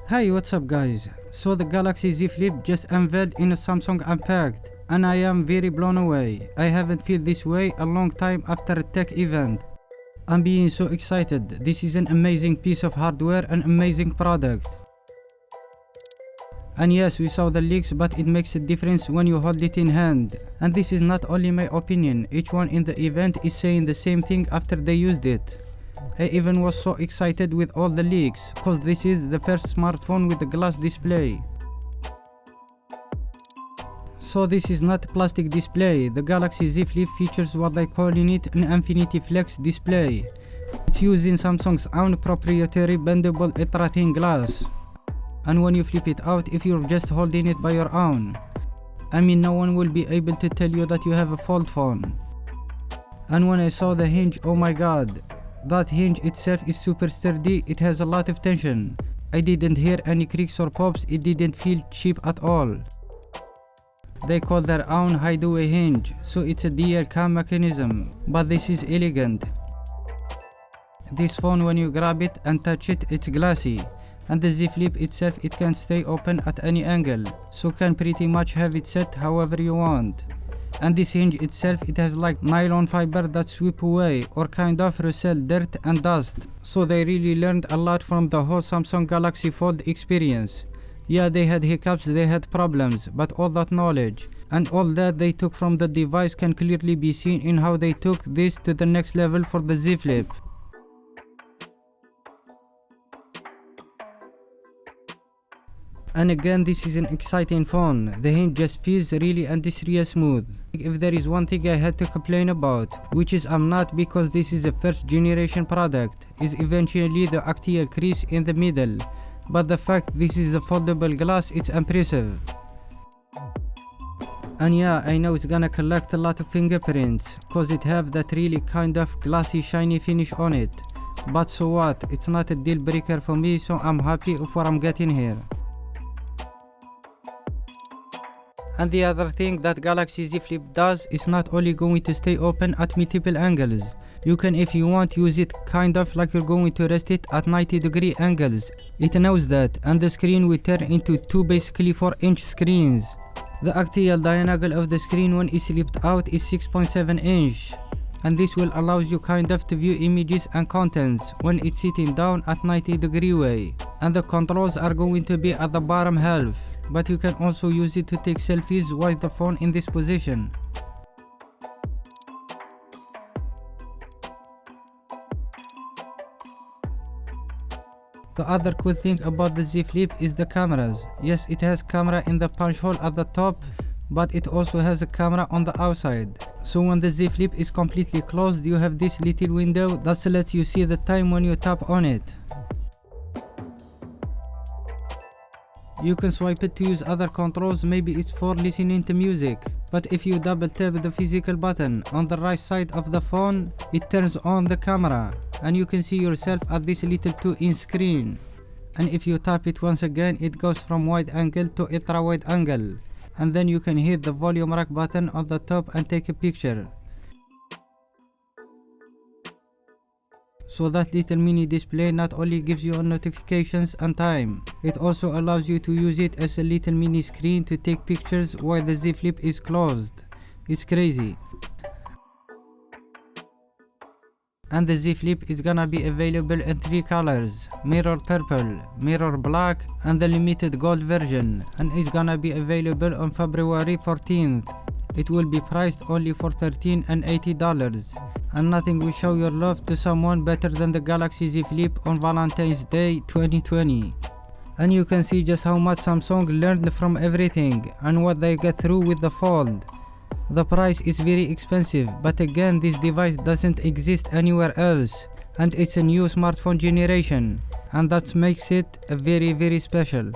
Hey, what's up guys? So the Galaxy Z Flip just unveiled in a Samsung Unpacked and I am very blown away. I haven't felt this way a long time after a tech event. I'm being so excited. This is an amazing piece of hardware and amazing product. And yes, we saw the leaks, but it makes a difference when you hold it in hand. And this is not only my opinion, each one in the event is saying the same thing after they used it. I even was so excited with all the leaks, cause this is the first smartphone with a glass display. So this is not a plastic display. The Galaxy Z Flip features what they calling it an Infinity Flex display. It's using Samsung's own proprietary bendable ultra thin glass. And when you flip it out, if you're just holding it by your own, I mean, no one will be able to tell you that you have a fold phone. And when I saw the hinge, oh my god, that hinge itself is super sturdy. It has a lot of tension. I didn't hear any creaks or pops. It didn't feel cheap at all. They call their own hideaway hinge, so it's a DL cam mechanism, but this is elegant. This phone, when you grab it and touch it, it's glassy. And the Z Flip itself, it can stay open at any angle, so can pretty much have it set however you want. And this hinge itself, it has like nylon fiber that sweep away or kind of repel dirt and dust. So they really learned a lot from the whole Samsung Galaxy Fold experience. Yeah, they had hiccups, they had problems, but all that knowledge and all that they took from the device can clearly be seen in how they took this to the next level for the Z Flip. And again, this is an exciting phone. The hinge just feels really industrial smooth. If there is one thing I had to complain about, which is I'm not, because this is a first generation product, is eventually the axial crease in the middle. But the fact this is a foldable glass, it's impressive. And yeah, I know it's gonna collect a lot of fingerprints, cause it have that really kind of glassy shiny finish on it. But so what, it's not a deal breaker for me, so I'm happy with what I'm getting here. And the other thing that Galaxy Z Flip does is not only going to stay open at multiple angles. You can, if you want, use it kind of like you're going to rest it at 90-degree angles. It knows that, and the screen will turn into two basically 4-inch screens. The axial diagonal of the screen when it's flipped out is 6.7 inch. And this will allow you kind of to view images and contents when it's sitting down at 90-degree way. And the controls are going to be at the bottom half. But you can also use it to take selfies with the phone in this position. The other cool thing about the Z Flip is the cameras. Yes, it has camera in the punch hole at the top, but it also has a camera on the outside. So when the Z Flip is completely closed, you have this little window that lets you see the time when you tap on it. You can swipe it to use other controls, maybe it's for listening to music. But if you double tap the physical button on the right side of the phone, it turns on the camera and you can see yourself at this little 2-inch screen. And if you tap it once again, it goes from wide angle to ultra wide angle. And then you can hit the volume rack button on the top and take a picture. So that little mini display not only gives you notifications and time, it also allows you to use it as a little mini screen to take pictures while the Z Flip is closed. It's crazy. And the Z Flip is gonna be available in 3 colors: mirror purple, mirror black, and the limited gold version, and it's gonna be available on February 14th. It will be priced only for $13 and $80. And nothing will show your love to someone better than the Galaxy Z Flip on Valentine's Day 2020. And you can see just how much Samsung learned from everything and what they get through with the Fold. The price is very expensive, but again, this device doesn't exist anywhere else, and it's a new smartphone generation, and that makes it very special.